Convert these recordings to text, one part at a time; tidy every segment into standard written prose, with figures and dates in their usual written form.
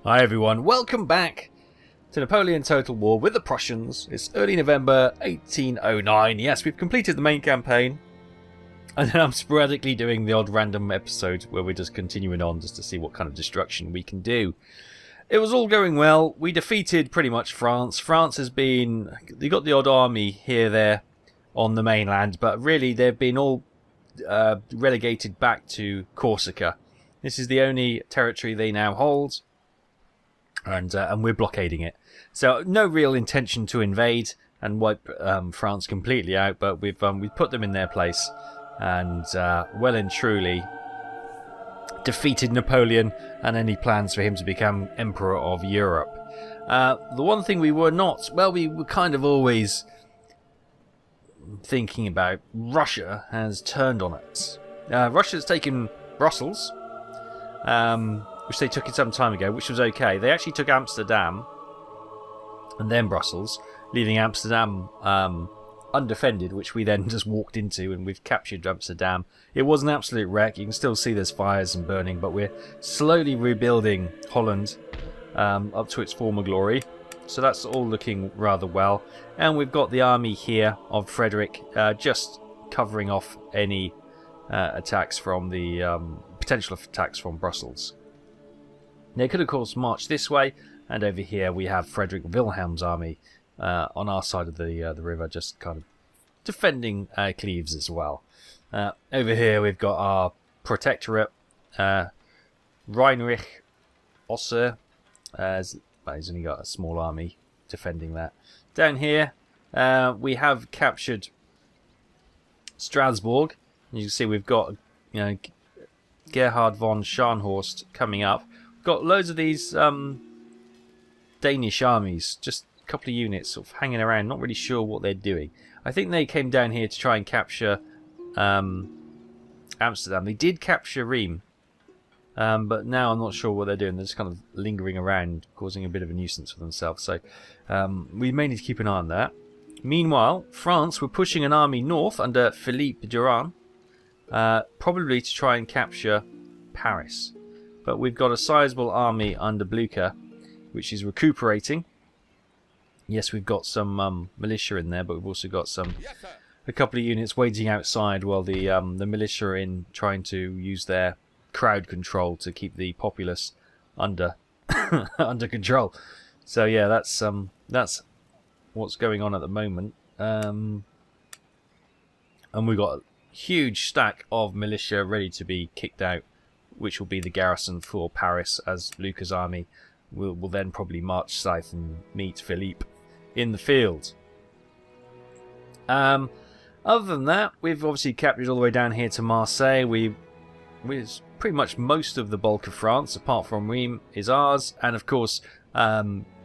Hi everyone, welcome back to Napoleon Total War with the Prussians. It's early November 1809. Yes, we've completed the main campaign. And then I'm sporadically doing the odd random episode where we're just continuing on just to see what kind of destruction we can do. It was all going well. We defeated pretty much France. France has been... They got the odd army here, there on the mainland, but really they've been all relegated back to Corsica. This is the only territory they now hold. And we're blockading it. So no real intention to invade and wipe France completely out, but we've put them in their place and well and truly defeated Napoleon and any plans for him to become Emperor of Europe. The one thing we were not, well, we were kind of always thinking about, Russia has turned on us. Russia's taken Brussels. Which they took it some time ago, which was okay. They actually took Amsterdam and then Brussels, leaving Amsterdam undefended, which we then just walked into, and we've captured Amsterdam. It was an absolute wreck. You can still see there's fires and burning, but we're slowly rebuilding Holland up to its former glory. So that's all looking rather well. And we've got the army here of Frederick just covering off any attacks from the potential attacks from Brussels. They could, of course, march this way, and over here we have Frederick Wilhelm's army on our side of the river, just kind of defending Cleves as well. Over here we've got our protectorate, Reinrich Osser. He's only got a small army defending that. Down here we have captured Strasbourg. You can see we've got Gerhard von Scharnhorst coming up. Got loads of these Danish armies, just a couple of units sort of hanging around, not really sure what they're doing. I think they came down here to try and capture Amsterdam. They did capture Rheims, but now I'm not sure what they're doing. They're just kind of lingering around, causing a bit of a nuisance for themselves. So we may need to keep an eye on that. Meanwhile, France were pushing an army north under Philippe Durand, probably to try and capture Paris. But we've got a sizable army under Blucher, which is recuperating. Yes, we've got some militia in there, but we've also got a couple of units waiting outside while the militia are in, trying to use their crowd control to keep the populace under under control. So yeah, that's what's going on at the moment. And we've got a huge stack of militia ready to be kicked out, which will be the garrison for Paris, as Blucher's army will then probably march south and meet Philippe in the field. Other than that, we've obviously captured all the way down here to Marseille. We pretty much most of the bulk of France, apart from Rheims, is ours, and of course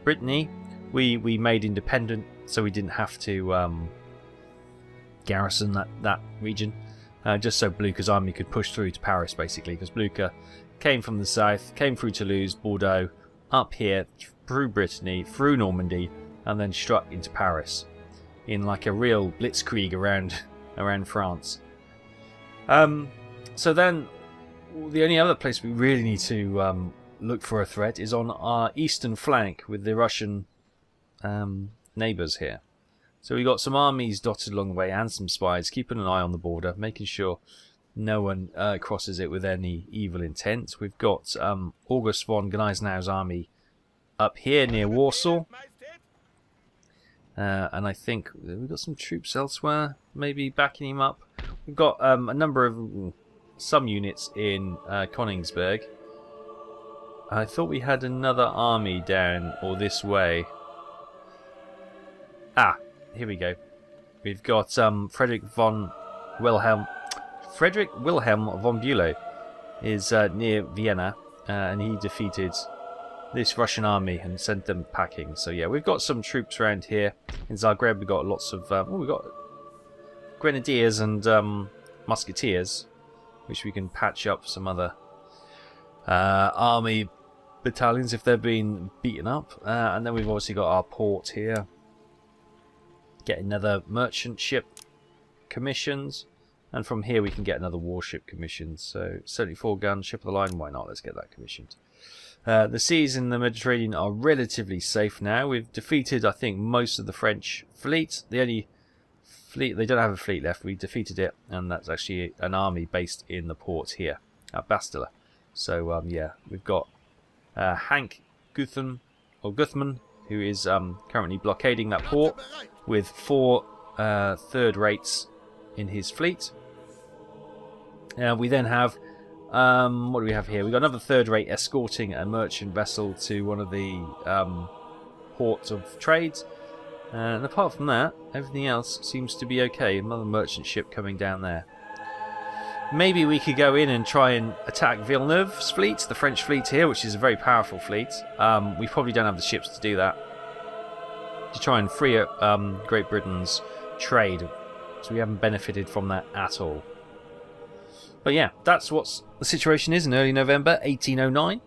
Brittany we made independent, so we didn't have to garrison that region. Just so Blucher's army could push through to Paris, basically, because Blucher came from the south, came through Toulouse, Bordeaux, up here, through Brittany, through Normandy, and then struck into Paris in like a real blitzkrieg around France. So then, the only other place we really need to look for a threat is on our eastern flank with the Russian neighbours here. So we've got some armies dotted along the way and some spies, keeping an eye on the border, making sure no one crosses it with any evil intent. We've got August von Gneisenau's army up here near Warsaw. And I think we've got some troops elsewhere, maybe backing him up. We've got a number of some units in Königsberg. I thought we had another army down or this way. Here we go. We've got Frederick Wilhelm von Bülow is near Vienna, and he defeated this Russian army and sent them packing. So yeah, we've got some troops around here in Zagreb. We've got lots of we've got grenadiers and musketeers, which we can patch up some other army battalions if they're being beaten up. And then we've obviously got our port here. Get another merchant ship commissions. And from here we can get another warship commissioned. So 74 gun, ship of the line, why not? Let's get that commissioned. The seas in the Mediterranean are relatively safe now. We've defeated, I think, most of the French fleet. The only fleet, they don't have a fleet left. We defeated it, and that's actually an army based in the port here at Bastila. So yeah, we've got Hank Guthman, who is currently blockading that port with 4 third rates in his fleet. We then have what do we have here? We've got another third rate escorting a merchant vessel to one of the ports of trade. And apart from that, everything else seems to be okay. Another merchant ship coming down there. Maybe we could go in and try and attack Villeneuve's fleet, the French fleet here, which is a very powerful fleet. We probably don't have the ships to do that. To try and free up Great Britain's trade. So we haven't benefited from that at all. But yeah, that's what the situation is in early November 1809.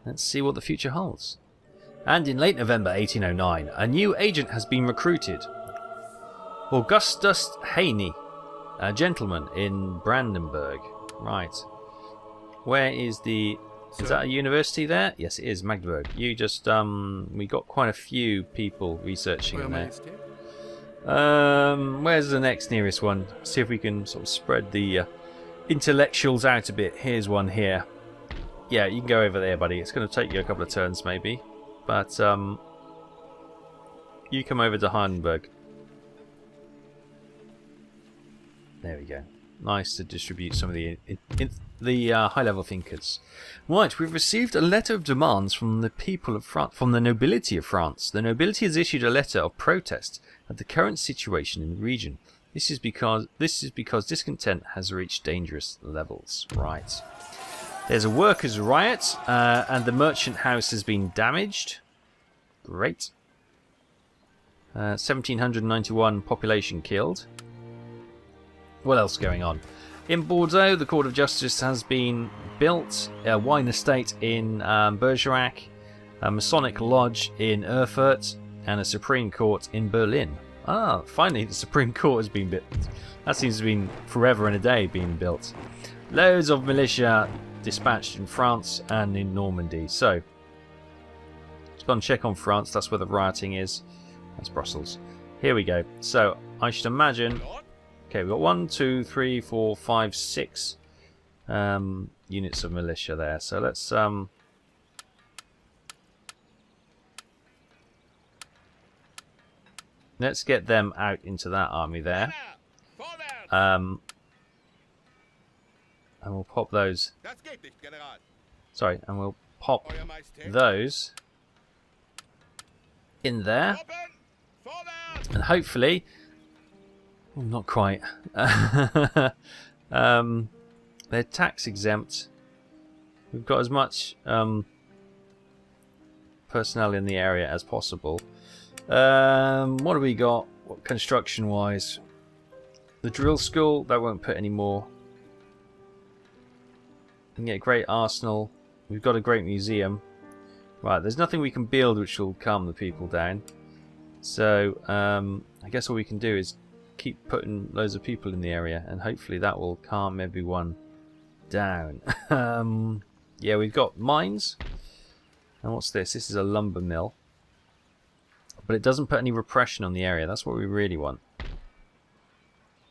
Let's see what the future holds. And in late November 1809, a new agent has been recruited. Augustus Haney, a gentleman in Brandenburg. Right. Where is the... Is that a university there? Yes, it is, Magdeburg. You just, we got quite a few people researching in there. Where's the next nearest one? See if we can sort of spread the intellectuals out a bit. Here's one here. Yeah, you can go over there, buddy. It's going to take you a couple of turns, maybe. But, you come over to Hindenburg. There we go. Nice to distribute some of the high-level thinkers. Right, we've received a letter of demands from the people of France, from the nobility of France. The nobility has issued a letter of protest at the current situation in the region. This is because discontent has reached dangerous levels. Right. There's a workers' riot, and the merchant house has been damaged. Great. 1,791 population killed. What else is going on? In Bordeaux, the Court of Justice has been built, a wine estate in Bergerac, a Masonic Lodge in Erfurt, and a Supreme Court in Berlin. Ah, finally the Supreme Court has been built. That seems to have been forever and a day being built. Loads of militia dispatched in France and in Normandy. So, let's go and check on France. That's where the rioting is. That's Brussels. Here we go. So, I should imagine... Okay, we've got 1, 2, 3, 4, 5, 6 units of militia there. So let's get them out into that army there. And we'll pop those. Sorry, and we'll pop those in there. And hopefully... Well, not quite. They're tax exempt. We've got as much personnel in the area as possible. What do we got? Construction wise? The drill school, that won't put any more. We can get a great arsenal. We've got a great museum. Right, there's nothing we can build which will calm the people down. So, I guess all we can do is keep putting loads of people in the area, and hopefully that will calm everyone down. Yeah, we've got mines. And what's this? This is a lumber mill. But it doesn't put any repression on the area. That's what we really want.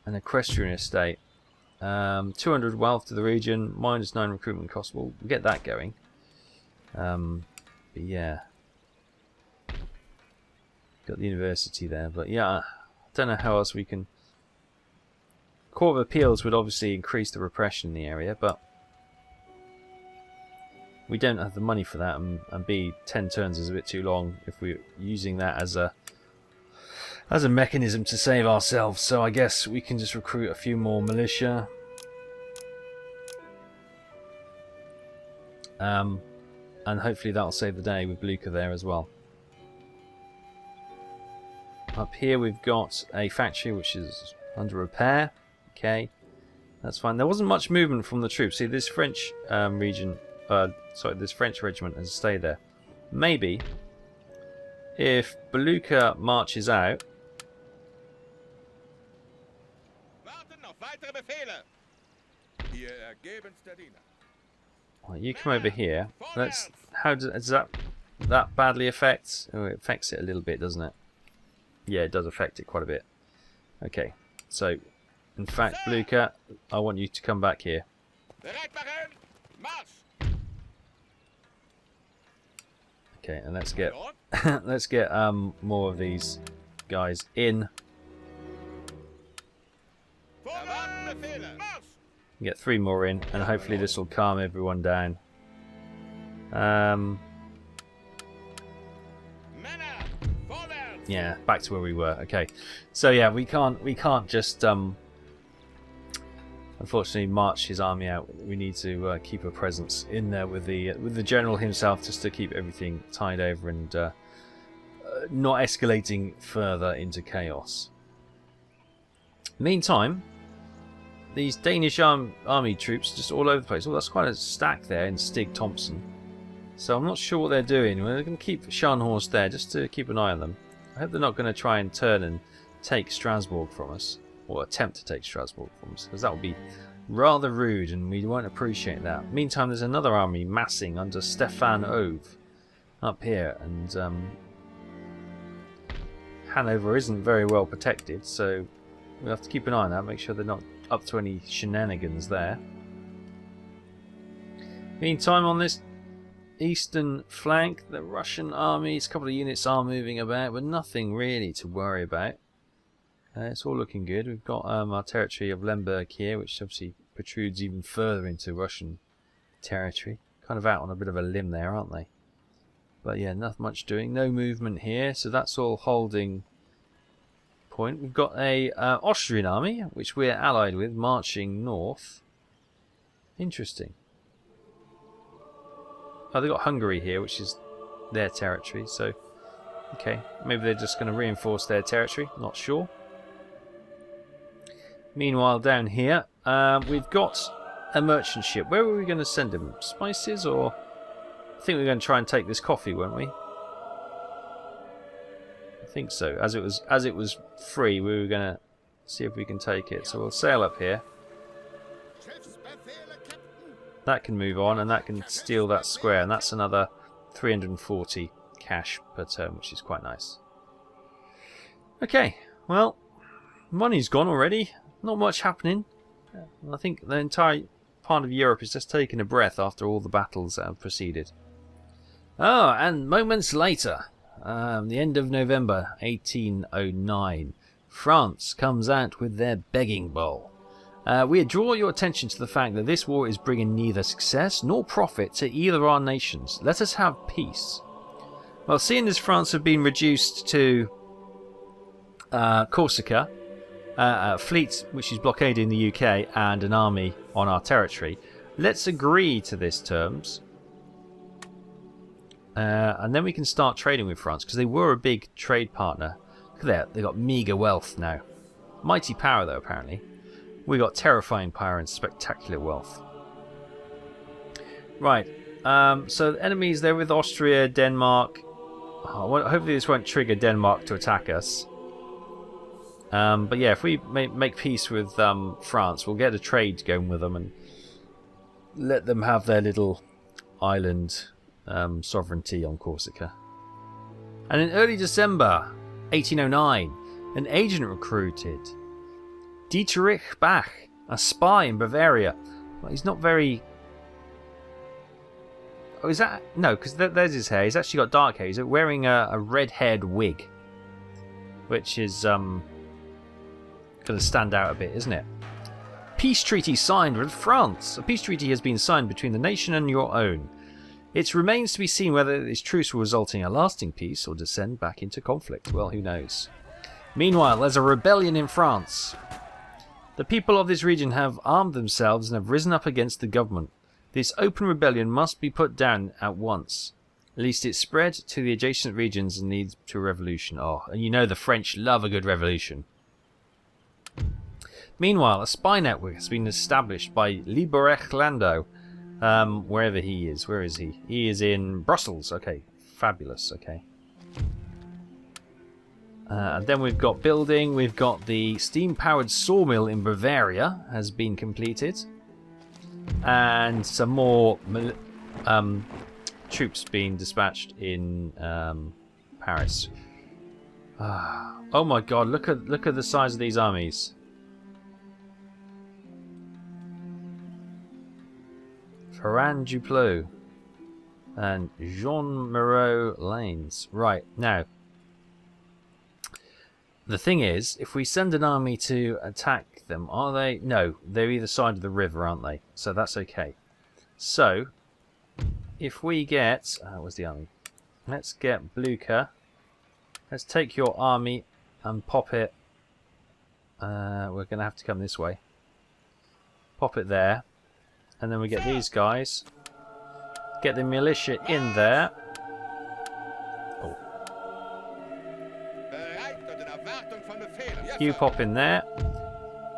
An equestrian estate. 200 wealth to the region. -9 recruitment cost. We'll get that going. But yeah. Got the university there. But yeah, don't know how else we can... Court of Appeals would obviously increase the repression in the area, but we don't have the money for that, and B, 10 turns is a bit too long if we're using that as a mechanism to save ourselves. So I guess we can just recruit a few more militia. And hopefully that'll save the day with Blucher there as well. Up here we've got a factory which is under repair. Okay, that's fine. There wasn't much movement from the troops. See, this French this French regiment has stayed there. Maybe if Blucher marches out, Right, you come over here. Let's. How does that badly affect? Oh, it affects it a little bit, doesn't it? Yeah, it does affect it quite a bit. Okay, so in fact, Blucher, I want you to come back here. Okay, and let's get let's get more of these guys in. Get 3 more in, and hopefully this will calm everyone down. Yeah, back to where we were. Okay, so yeah, we can't just unfortunately march his army out. We need to keep a presence in there with the general himself, just to keep everything tied over and not escalating further into chaos. Meantime, these Danish army troops just all over the place. Oh, that's quite a stack there in Stig Thompson. So I'm not sure what they're doing. We're going to keep Scharnhorst there just to keep an eye on them. I hope they're not going to try and turn and take Strasbourg from us, or attempt to take Strasbourg from us, because that would be rather rude and we won't appreciate that. Meantime, there's another army massing under Stefan Ove up here, and Hanover isn't very well protected, so we'll have to keep an eye on that, make sure they're not up to any shenanigans there. Meantime, on this eastern flank, the Russian armies, a couple of units are moving about, but nothing really to worry about. It's all looking good. We've got our territory of Lemberg here, which obviously protrudes even further into Russian territory. Kind of out on a bit of a limb there, aren't they? But yeah, not much doing. No movement here, so that's all holding point. We've got a Austrian army, which we're allied with, marching north. Interesting. Oh, they've got Hungary here, which is their territory, so okay, maybe they're just going to reinforce their territory, not sure. Meanwhile, down here, we've got a merchant ship. Where were we going to send him? Spices, or I think we're going to try and take this coffee, weren't we? I think so. As it was free, we were going to see if we can take it. So we'll sail up here. That can move on, and that can steal that square, and that's another 340 cash per turn, which is quite nice. Okay, well, money's gone already. Not much happening. I think the entire part of Europe is just taking a breath after all the battles that have preceded. Oh, and moments later, the end of November 1809, France comes out with their begging bowl. We draw your attention to the fact that this war is bringing neither success nor profit to either of our nations. Let us have peace. Well, seeing as France have been reduced to Corsica, a fleet which is blockading the UK, and an army on our territory, let's agree to these terms. And then we can start trading with France, because they were a big trade partner. Look at that, they've got meagre wealth now. Mighty power, though, apparently. We got terrifying power and spectacular wealth. Right, so the enemies there with Austria, Denmark. Oh, well, hopefully this won't trigger Denmark to attack us. But yeah, if we make peace with France, we'll get a trade going with them and let them have their little island sovereignty on Corsica. And in early December 1809, an agent recruited, Dietrich Bach, a spy in Bavaria. Well, he's not very... Oh, is that... No, because there's his hair. He's actually got dark hair. He's wearing a red-haired wig, which is going to stand out a bit, isn't it? Peace treaty signed with France. A peace treaty has been signed between the nation and your own. It remains to be seen whether this truce will result in a lasting peace or descend back into conflict. Well, who knows? Meanwhile, there's a rebellion in France. The people of this region have armed themselves and have risen up against the government. This open rebellion must be put down at once, lest it spread to the adjacent regions and lead to a revolution. Oh, and you know the French love a good revolution. Meanwhile, a spy network has been established by Liebrecht Lando, wherever he is. Where is he? He is in Brussels. Okay, fabulous. Okay. And then we've got building. We've got the steam-powered sawmill in Bavaria has been completed. And some more troops being dispatched in Paris. Oh my god, look at the size of these armies. Ferrand Duplot and Jean Moreau Lanes. Right, now the thing is, if we send an army to attack them, are they? No, they're either side of the river, aren't they? So that's okay. So, if we get... where's the army? Let's get Blucher. Let's take your army and pop it... we're going to have to come this way. Pop it there. And then we get these guys. Get the militia in there. You pop in there.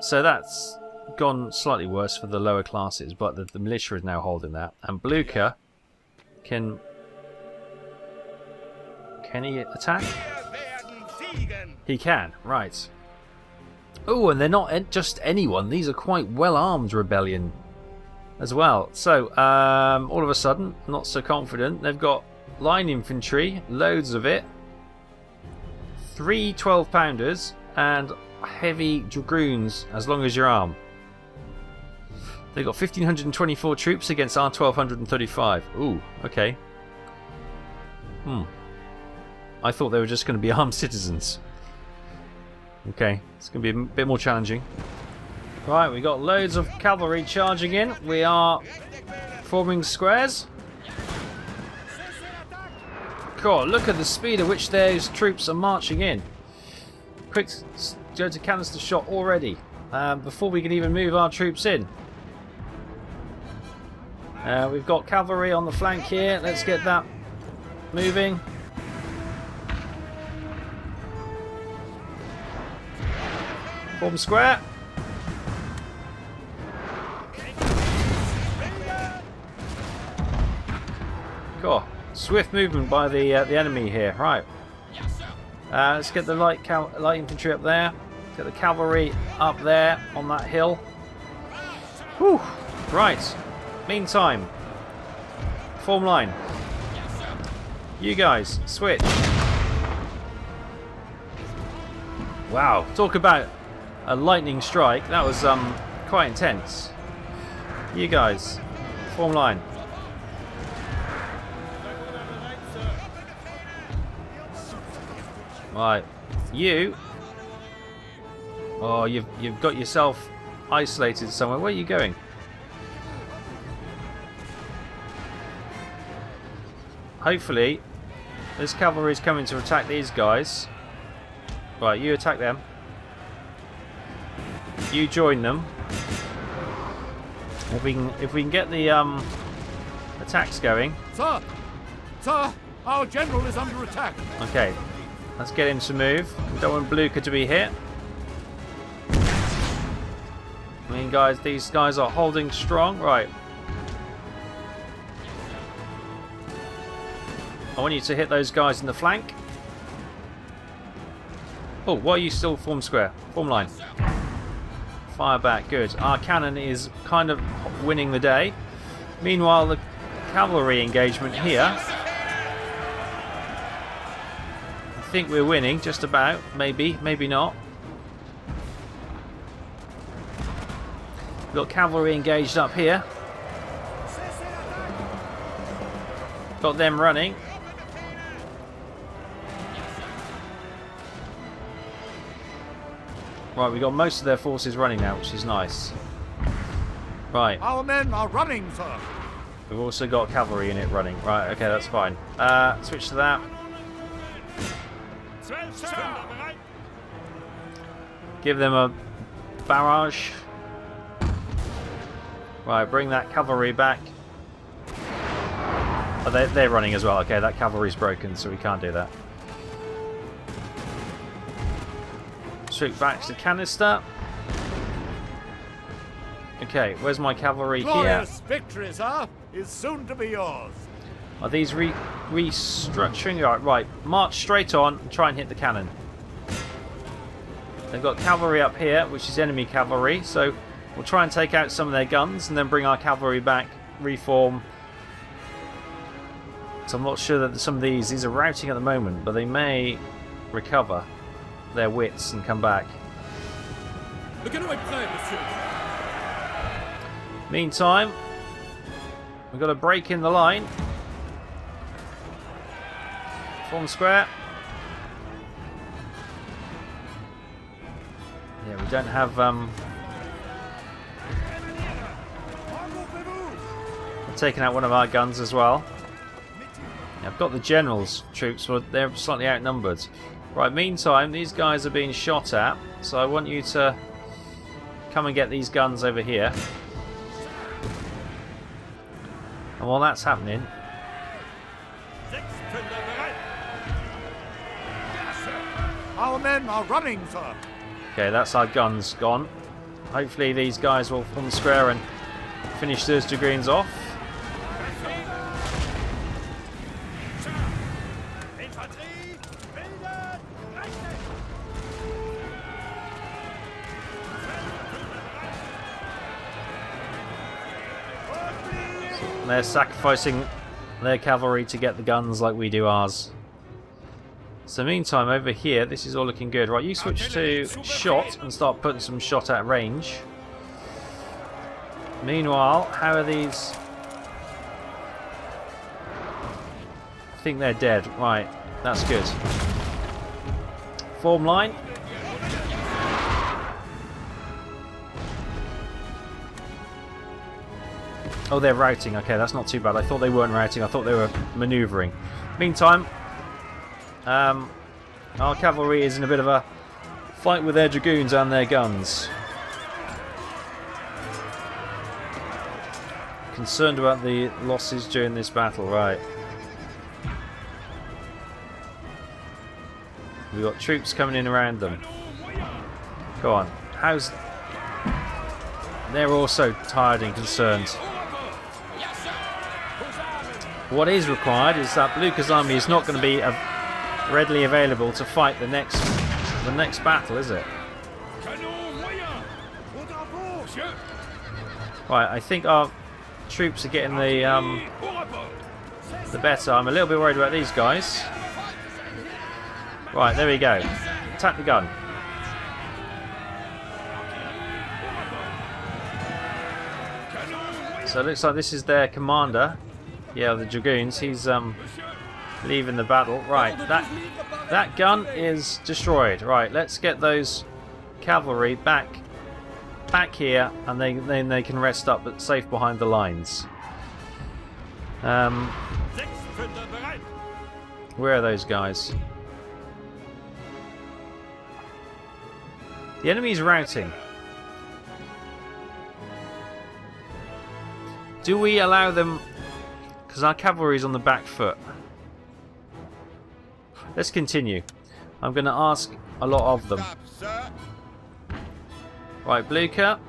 So that's gone slightly worse for the lower classes, but the militia is now holding that. And Blucher can he attack? He can, right. Oh, and they're not just anyone. These are quite well-armed rebellion as well. So, all of a sudden, not so confident. They've got line infantry, loads of it. 3 12-pounders. And heavy dragoons as long as your arm. They've got 1,524 troops against our 1,235. Ooh, okay. I thought they were just going to be armed citizens. Okay, it's going to be a bit more challenging. Right, we got loads of cavalry charging in. We are forming squares. God, look at the speed at which those troops are marching in. Quick, go to canister shot already, before we can even move our troops in. We've got cavalry on the flank here. Let's get that moving. Form square. Cool. Swift movement by the enemy here. Right. Let's get the light infantry up there. Get the cavalry up there on that hill. Whew. Right. Meantime, form line. You guys, switch. Wow. Talk about a lightning strike. That was quite intense. You guys, form line. Right, you. Oh, you've got yourself isolated somewhere. Where are you going? Hopefully, this cavalry is coming to attack these guys. Right, you attack them. You join them. If we can get the attacks going. Sir, our general is under attack. Okay. Let's get him to move. We don't want Blucher to be hit. I mean, guys, these guys are holding strong. Right. I want you to hit those guys in the flank. Oh, why are you still form square? Form line. Fire back. Good. Our cannon is kind of winning the day. Meanwhile, the cavalry engagement here... I think we're winning, just about. Maybe, maybe not. We've got cavalry engaged up here. Got them running. Right, we've got most of their forces running now, which is nice. Right. Our men are running, sir. We've also got cavalry in it running. Right, okay, that's fine. Switch to that. Give them a barrage. Right, bring that cavalry back. Oh, they're running as well. Okay, that cavalry's broken, so we can't do that. Shoot back to canister. Okay, where's my cavalry here? Glorious victory, sir, is soon to be yours. Are these restructuring? Right, march straight on and try and hit the cannon. They've got cavalry up here, which is enemy cavalry, so we'll try and take out some of their guns and then bring our cavalry back, reform. So I'm not sure that some of these are routing at the moment, but they may recover their wits and come back. Meantime, we've got a break in the line. Form square. Yeah, we don't have I've taken out one of our guns as well. Yeah, I've got the general's troops, but they're slightly outnumbered. Right, meantime, these guys are being shot at, so I want you to come and get these guns over here. And while that's happening, our men are running, sir. okay, that's our guns gone. Hopefully these guys will form square and finish those dragoons off. They're sacrificing their cavalry to get the guns like we do ours. So meantime, over here, this is all looking good. Right, you switch to shot and start putting some shot at range. Meanwhile, how are these? I think they're dead. Right, that's good. Form line. Oh, they're routing. Okay, that's not too bad. I thought they weren't routing. I thought they were manoeuvring. Meantime, our cavalry is in a bit of a fight with their dragoons and their guns. Concerned about the losses during this battle, right. We've got troops coming in around them. Go on. How's... They're also tired and concerned. What is required is that Blucher's army is not going to be readily available to fight the next battle, is it? Right, I think our troops are getting the better. I'm a little bit worried about these guys. Right, there we go. Attack the gun. So it looks like this is their commander. Yeah, the dragoons. He's leaving the battle. Right, that gun is destroyed. Right, let's get those cavalry back here, and then they can rest up, but safe behind the lines. Where are those guys? The enemy's routing. Do we allow them? Because our cavalry's on the back foot. Let's continue. I'm going to ask a lot of them. Right, Blucher.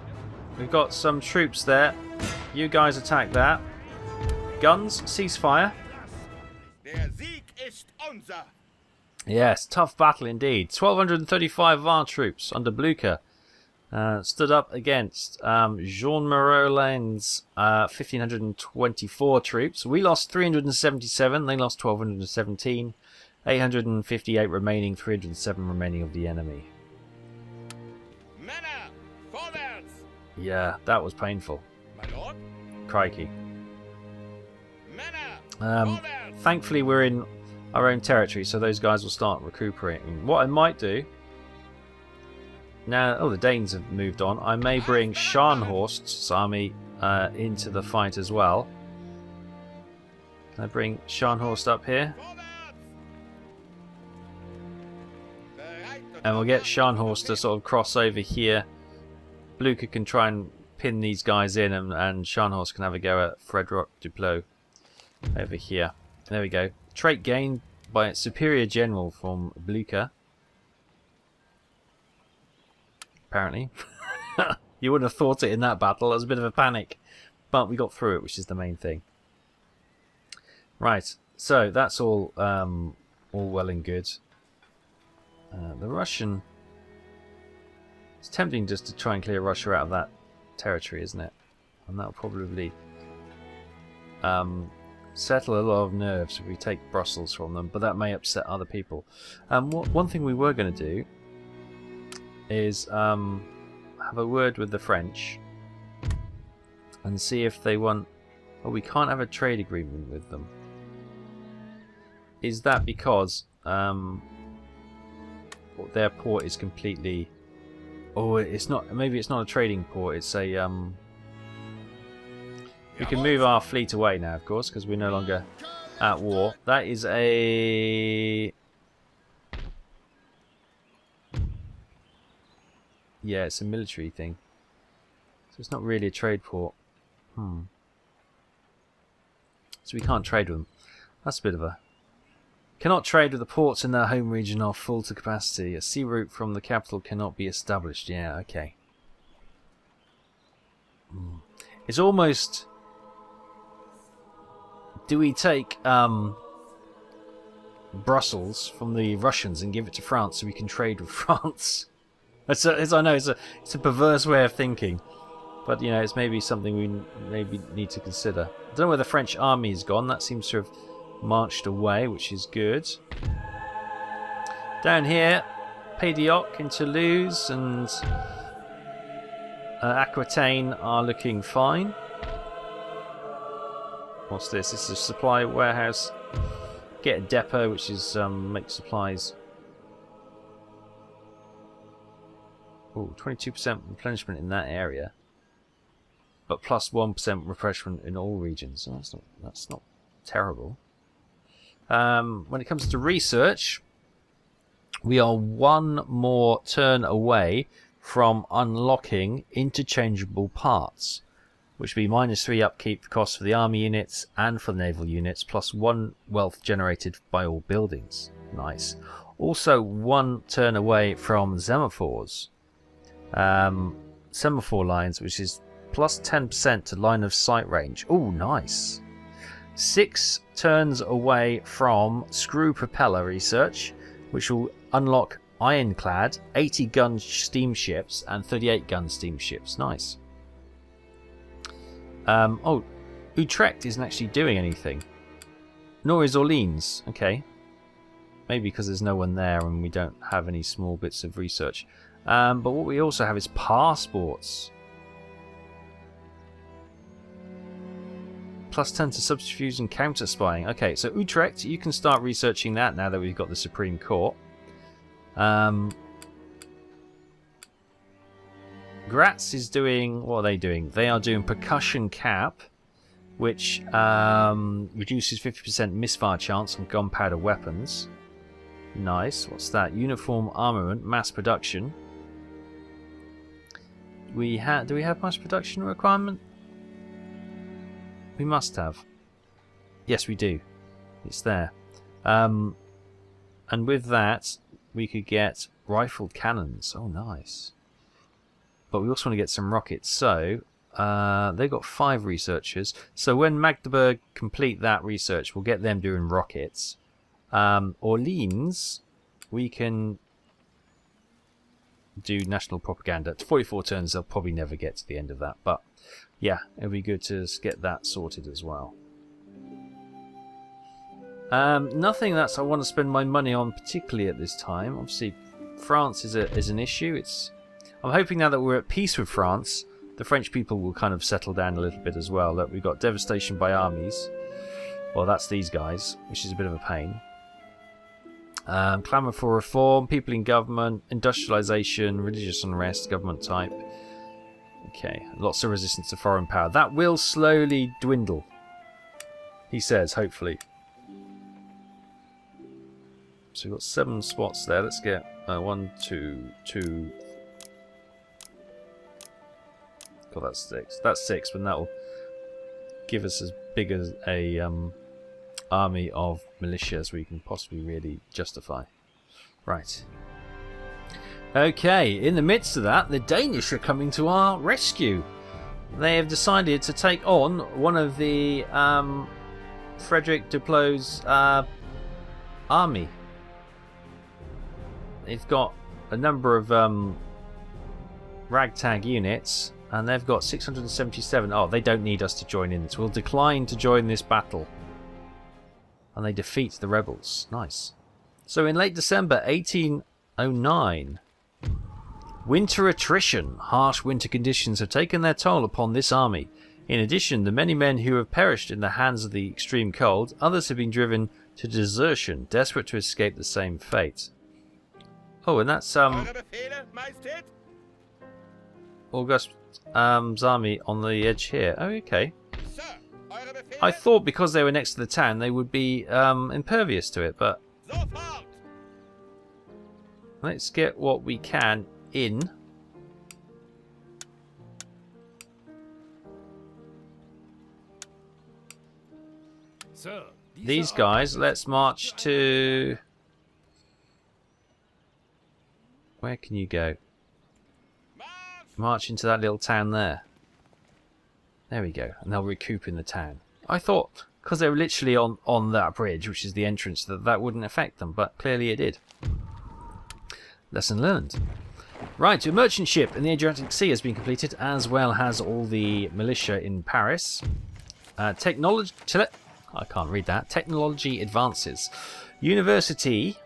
We've got some troops there. You guys attack that. Guns, ceasefire. Yes, tough battle indeed. 1,235 of our troops under Blucher stood up against Jean Moreau's 1,524 troops. We lost 377, they lost 1,217. 858 remaining, 307 remaining of the enemy. Yeah, that was painful. Crikey. Thankfully we're in our own territory, so those guys will start recuperating. What I might do now, the Danes have moved on. I may bring Scharnhorst's army into the fight as well. Can I bring Scharnhorst up here? And we'll get Scharnhorst to sort of cross over here. Blucher can try and pin these guys in, and Scharnhorst can have a go at Frederick Duplo over here. There we go. Trait gained by a superior general from Blucher. Apparently. You wouldn't have thought it in that battle. It was a bit of a panic. But we got through it, which is the main thing. Right. So that's all well and good. The Russian It's tempting just to try and clear Russia out of that territory, isn't it? And that'll probably settle a lot of nerves if we take Brussels from them, but that may upset other people. One thing we were going to do is have a word with the French and see if they want... Oh, we can't have a trade agreement with them. Is that because their port is completely... Oh, it's not. Maybe it's not a trading port. It's a... We can move our fleet away now, of course, because we're no longer at war. That is a... Yeah, it's a military thing. So it's not really a trade port. So we can't trade with them. That's a bit of a... Cannot trade with the ports in their home region are full to capacity. A sea route from the capital cannot be established. Yeah, okay. It's almost... Do we take Brussels from the Russians and give it to France so we can trade with France? I know it's a perverse way of thinking, but you know, it's maybe something we maybe need to consider. I don't know where the French army is gone. That seems to have marched away, which is good. Down here, Pédioc and Toulouse and Aquitaine are looking fine. What's this? This is a supply warehouse. Get a depot, which is make supplies. Oh, 22% replenishment in that area, but plus 1% replenishment in all regions. So that's not terrible. When it comes to research, we are one more turn away from unlocking interchangeable parts, which will be -3 upkeep costs for the army units and for the naval units, plus 1 wealth generated by all buildings. Nice. Also, 1 turn away from semaphores. Semaphore lines, which is plus 10% to line of sight range. Oh, nice. 6 turns away from screw propeller research, which will unlock ironclad, 80 gun steamships and 38 gun steamships. Nice. Oh, Utrecht isn't actually doing anything. Nor is Orleans. Okay. Maybe because there's no one there and we don't have any small bits of research. But what we also have is passports. Plus 10 to subterfuge and counter spying. Okay, so Utrecht, you can start researching that now that we've got the Supreme Court. Graz is doing... What are they doing? They are doing percussion cap, which reduces 50% misfire chance on gunpowder weapons. Nice. What's that? Uniform armament, mass production. Do we have mass production requirement? We must have. Yes, we do. It's there. And with that, we could get rifled cannons. Oh, nice. But we also want to get some rockets. So, they've got 5 researchers. So when Magdeburg complete that research, we'll get them doing rockets. Orleans, we can do national propaganda. 44 turns, they'll probably never get to the end of that. But yeah, it'll be good to get that sorted as well. Nothing that I want to spend my money on particularly at this time. Obviously, France is an issue. I'm hoping now that we're at peace with France, the French people will kind of settle down a little bit as well. Look, we've got devastation by armies. Well, that's these guys, which is a bit of a pain. Clamour for reform, people in government, industrialisation, religious unrest, government type. Okay, lots of resistance to foreign power. That will slowly dwindle, he says, hopefully. So we've got 7 spots there. Let's get 1, 2, 2. God, that's 6. That's 6, but that'll give us as big as a army of militia as we can possibly really justify. Right. Okay, in the midst of that, the Danish are coming to our rescue. They have decided to take on one of the Frederick Duplot's army. They've got a number of ragtag units, and they've got 677. Oh, they don't need us to join in. So we'll decline to join this battle. And they defeat the rebels. Nice. So in late December 1809, winter attrition. Harsh winter conditions have taken their toll upon this army. In addition, the many men who have perished in the hands of the extreme cold, others have been driven to desertion, desperate to escape the same fate. Oh, and that's August's army on the edge here. Oh, okay. I thought because they were next to the town they would be impervious to it, but let's get what we can in. Sir, These guys, let's march to... Where can you go? March into that little town there. There we go. And they'll recoup in the town. I thought, because they were literally on that bridge, which is the entrance, that wouldn't affect them, but clearly it did. Lesson learned. Right, a merchant ship in the Adriatic Sea has been completed, as well as all the militia in Paris. Technology... I can't read that. Technology advances. University...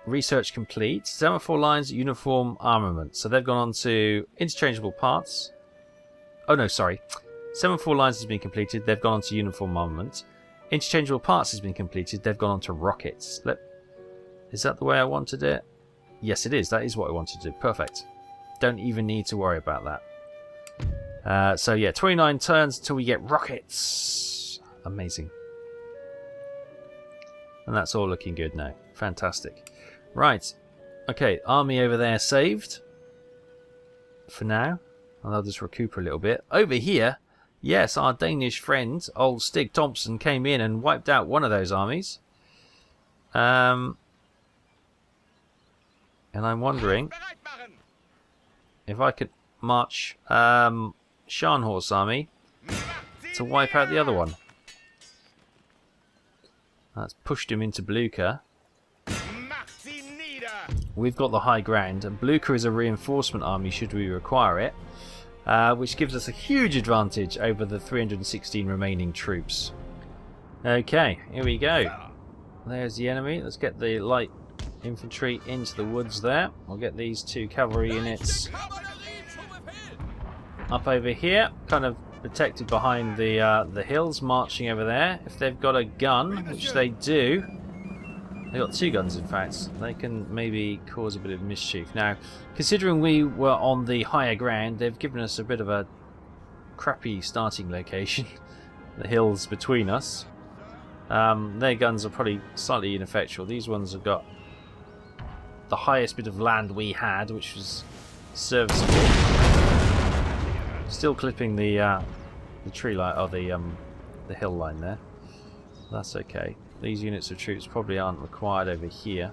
research complete. Semaphore lines, uniform armament. So they've gone on to interchangeable parts. Oh no, sorry. Semaphore lines has been completed. They've gone on to uniform armament. Interchangeable parts has been completed. They've gone on to rockets. Is that the way I wanted it? Yes, it is. That is what I wanted to do. Perfect. Don't even need to worry about that. So yeah, 29 turns until we get rockets. Amazing. And that's all looking good now. Fantastic. Right. Okay, army over there saved. For now. And I'll just recoup a little bit. Over here, yes, our Danish friend, old Stig Thompson, came in and wiped out one of those armies. And I'm wondering if I could march Scharnhorst's army to wipe out the other one. That's pushed him into Blucher. We've got the high ground, and Blucher is a reinforcement army should we require it, which gives us a huge advantage over the 316 remaining troops. Okay, here we go. There's the enemy. Let's get the light infantry into the woods there. We'll get these two cavalry units up over here, kind of protected behind the hills, marching over there. If they've got a gun, which they do, they've got two guns in fact, they can maybe cause a bit of mischief. Now, considering we were on the higher ground, they've given us a bit of a crappy starting location. The hills between us. Their guns are probably slightly ineffectual. These ones have got the highest bit of land we had, which was serviceable. Still clipping the tree line, or the hill line there. That's okay. These units of troops probably aren't required over here.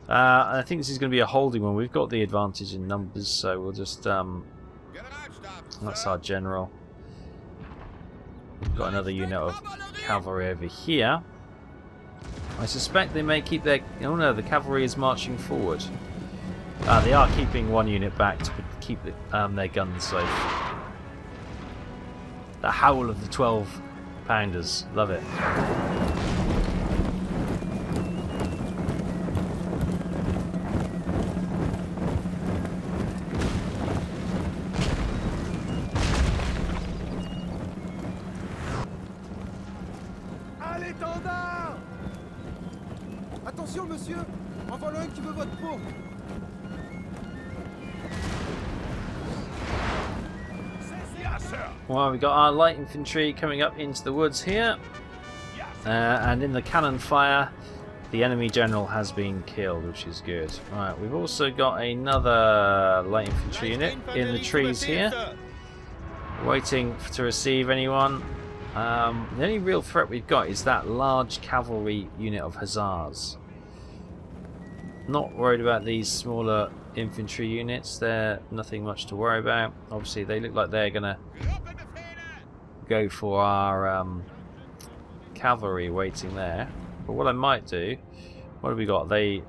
I think this is going to be a holding one. We've got the advantage in numbers, so we'll just... that's our general. We've got another unit of cavalry over here. I suspect they may keep their... Oh no, the cavalry is marching forward. They are keeping one unit back to keep their guns safe. The howl of the 12-pounders. Love it. Attention, monsieur! En voilà un qui veut votre peau! Well, we've got our light infantry coming up into the woods here. And in the cannon fire, the enemy general has been killed, which is good. Right, we've also got another light infantry unit in the trees here, waiting to receive anyone. The only real threat we've got is that large cavalry unit of hussars. Not worried about these smaller infantry units. They're nothing much to worry about. Obviously, they look like they're gonna go for our cavalry waiting there. But what I might do, what have we got? They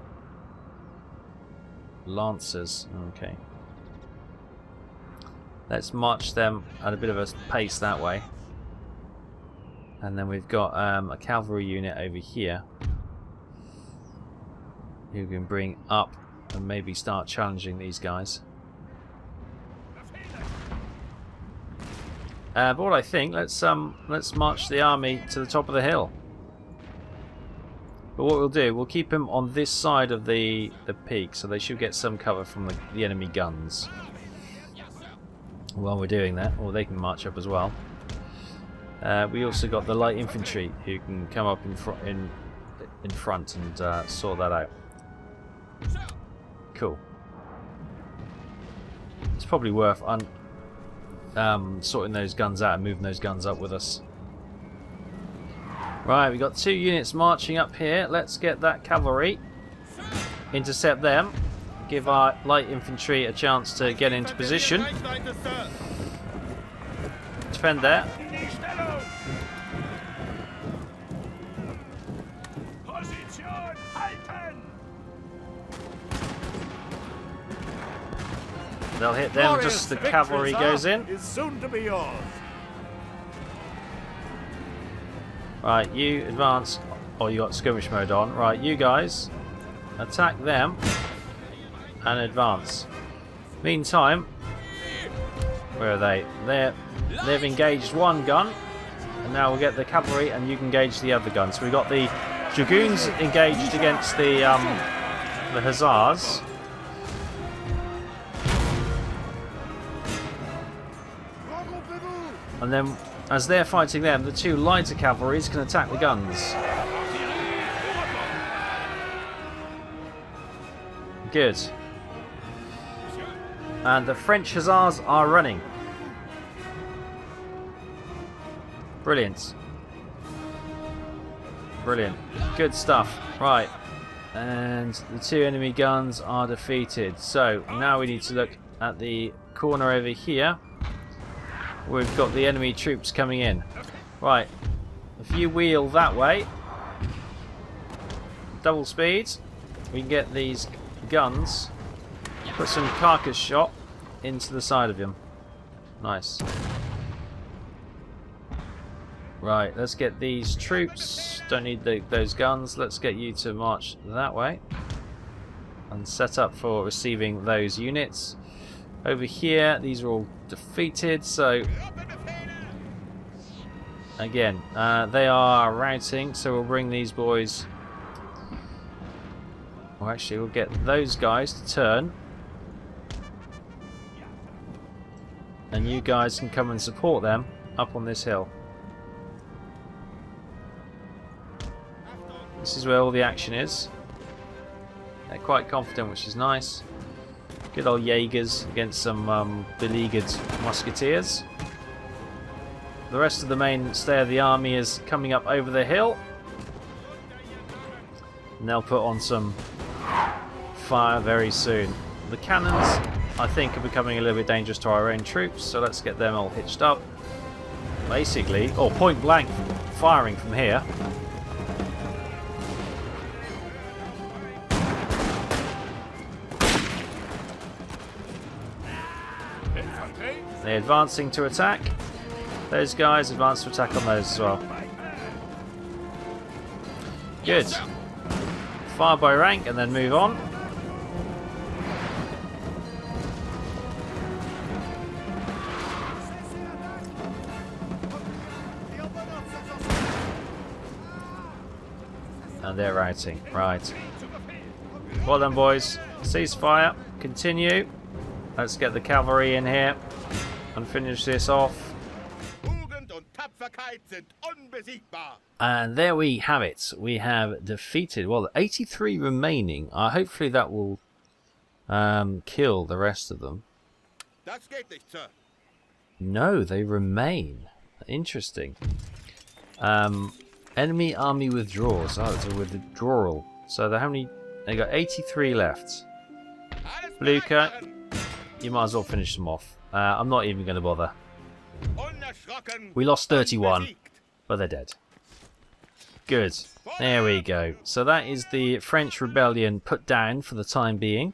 lancers. Okay. Let's march them at a bit of a pace that way. And then we've got a cavalry unit over here who can bring up and maybe start challenging these guys. But what I think, let's march the army to the top of the hill. But what we'll do, we'll keep them on this side of the peak, so they should get some cover from the enemy guns. While we're doing that, or they can march up as well. We also got the light infantry who can come up in front and sort that out. Cool. It's probably worth sorting those guns out and moving those guns up with us. Right, we got 2 units marching up here. Let's get that cavalry. Intercept them. Give our light infantry a chance to get into position. Defend there. They'll hit them just as the cavalry goes in. Is soon to be yours. Right, you advance. Oh, you got skirmish mode on. Right, you guys attack them and advance. Meantime, where are they? They've engaged one gun, and now we'll get the cavalry, and you can engage the other gun. So we've got the dragoons engaged against the hussars. And then, as they're fighting them, the 2 lighter cavalries can attack the guns. Good. And the French hussars are running. Brilliant. Brilliant. Good stuff. Right. And the 2 enemy guns are defeated. So, now we need to look at the corner over here. We've got the enemy troops coming in. Right, if you wheel that way, double speed, we can get these guns, put some carcass shot into the side of him. Nice. Right, let's get these troops. Don't need those guns. Let's get you to march that way and set up for receiving those units. Over here, these are all defeated, so again, they are routing, so we'll bring these boys. Well, actually, we'll get those guys to turn, and you guys can come and support them up on this hill. This is where all the action is. They're quite confident, which is nice. Good old Jaegers against some beleaguered musketeers. The rest of the mainstay of the army is coming up over the hill. And they'll put on some fire very soon. The cannons, I think, are becoming a little bit dangerous to our own troops, so let's get them all hitched up. Basically, or point blank firing from here. They're advancing to attack. Those guys advance to attack on those as well. Good. Fire by rank and then move on. And they're routing. Right. Well done, boys. Ceasefire. Continue. Let's get the cavalry in here and finish this off. And there we have it. We have defeated, well, 83 remaining. Hopefully that will kill the rest of them. No, they remain. Interesting. Enemy army withdraws. Oh, it's a withdrawal. So how many? They got 83 left. Blucher, you might as well finish them off. I'm not even going to bother. We lost 31, but they're dead. Good. There we go. So that is the French rebellion put down for the time being.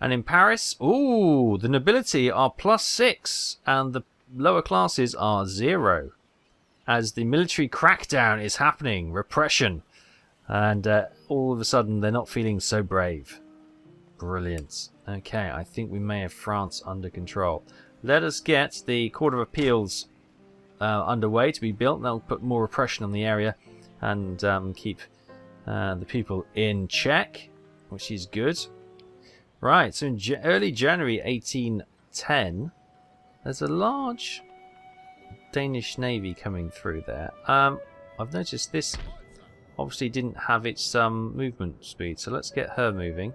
And in Paris, ooh, the nobility are +6 and the lower classes are 0. As the military crackdown is happening, repression. And all of a sudden they're not feeling so brave. Brilliant. Okay, I think we may have France under control. Let us get the Court of Appeals underway to be built. That'll put more repression on the area and keep the people in check, which is good. Right, so in early January 1810, there's a large Danish Navy coming through there. I've noticed this obviously didn't have its movement speed, so let's get her moving.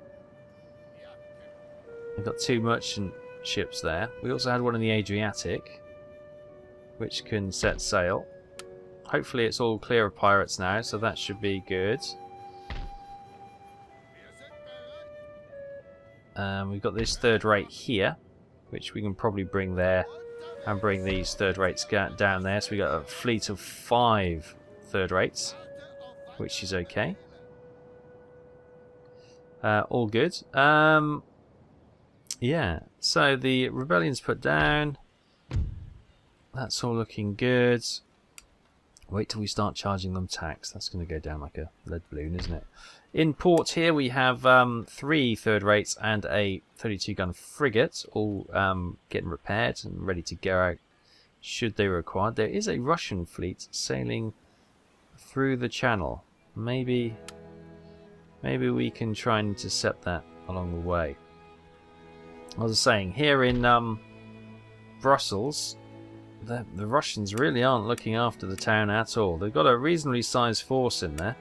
We've got 2 merchant ships there. We also had one in the Adriatic, which can set sail. Hopefully it's all clear of pirates now, so that should be good. We've got this third rate here, which we can probably bring there and bring these third rates down there. So we got a fleet of 5 third rates, which is okay. All good. Yeah, so the rebellion's put down. That's all looking good. Wait till we start charging them tax. That's going to go down like a lead balloon, isn't it? In port here we have 3 third rates and a 32-gun frigate, all getting repaired and ready to go out should they require. There is a Russian fleet sailing through the channel. Maybe we can try and intercept that along the way. As I was saying, here in Brussels, the Russians really aren't looking after the town at all. They've got a reasonably sized force in there.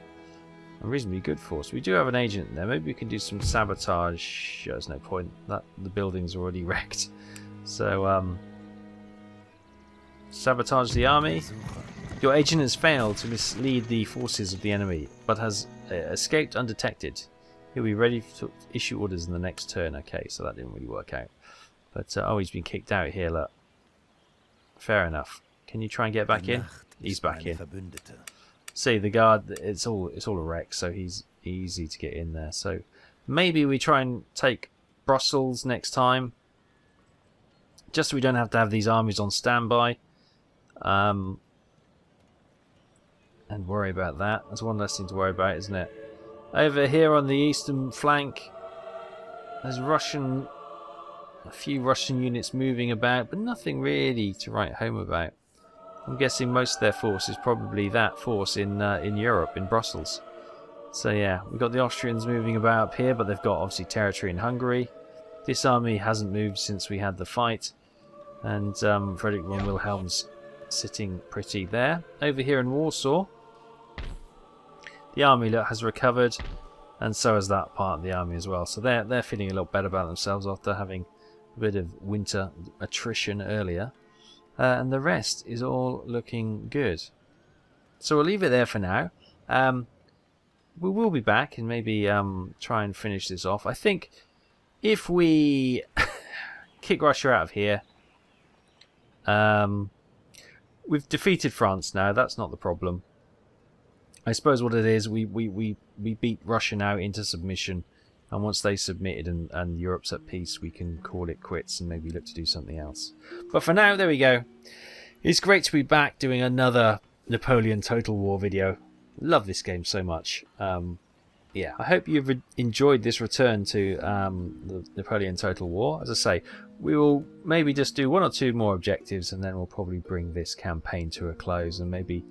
A reasonably good force. We do have an agent there. Maybe we can do some sabotage. There's no point. The building's already wrecked. So, sabotage the army. Your agent has failed to mislead the forces of the enemy, but has escaped undetected. He'll be ready to issue orders in the next turn. Okay, so that didn't really work out. But, oh, he's been kicked out here, look. Fair enough. Can you try and get back in? He's back in. See, the guard, it's all a wreck, so he's easy to get in there. So maybe we try and take Brussels next time, just so we don't have to have these armies on standby, and worry about that. That's one less thing to worry about, isn't it? Over here on the eastern flank, there's a few Russian units moving about, but nothing really to write home about. I'm guessing most of their force is probably that force in Europe, in Brussels. So yeah, we've got the Austrians moving about up here, but they've got obviously territory in Hungary. This army hasn't moved since we had the fight, and Frederick von Wilhelm's sitting pretty there. Over here in Warsaw, the army has recovered, and so has that part of the army as well. So they're feeling a little better about themselves after having a bit of winter attrition earlier. And the rest is all looking good. So we'll leave it there for now. We will be back and maybe try and finish this off. I think if we kick Russia out of here, we've defeated France now. That's not the problem. I suppose what it is, we beat Russia now into submission. And once they submitted and Europe's at peace, we can call it quits and maybe look to do something else. But for now, there we go. It's great to be back doing another Napoleon Total War video. Love this game so much. Yeah, I hope you've enjoyed this return to the Napoleon Total War. As I say, we will maybe just do 1 or 2 more objectives, and then we'll probably bring this campaign to a close and maybe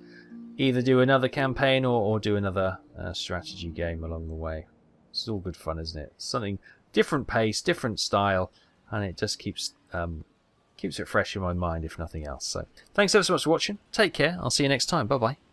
either do another campaign or do another strategy game along the way. It's all good fun, isn't it? Something different pace, different style, and it just keeps it fresh in my mind, if nothing else. So, thanks ever so much for watching. Take care. I'll see you next time. Bye bye.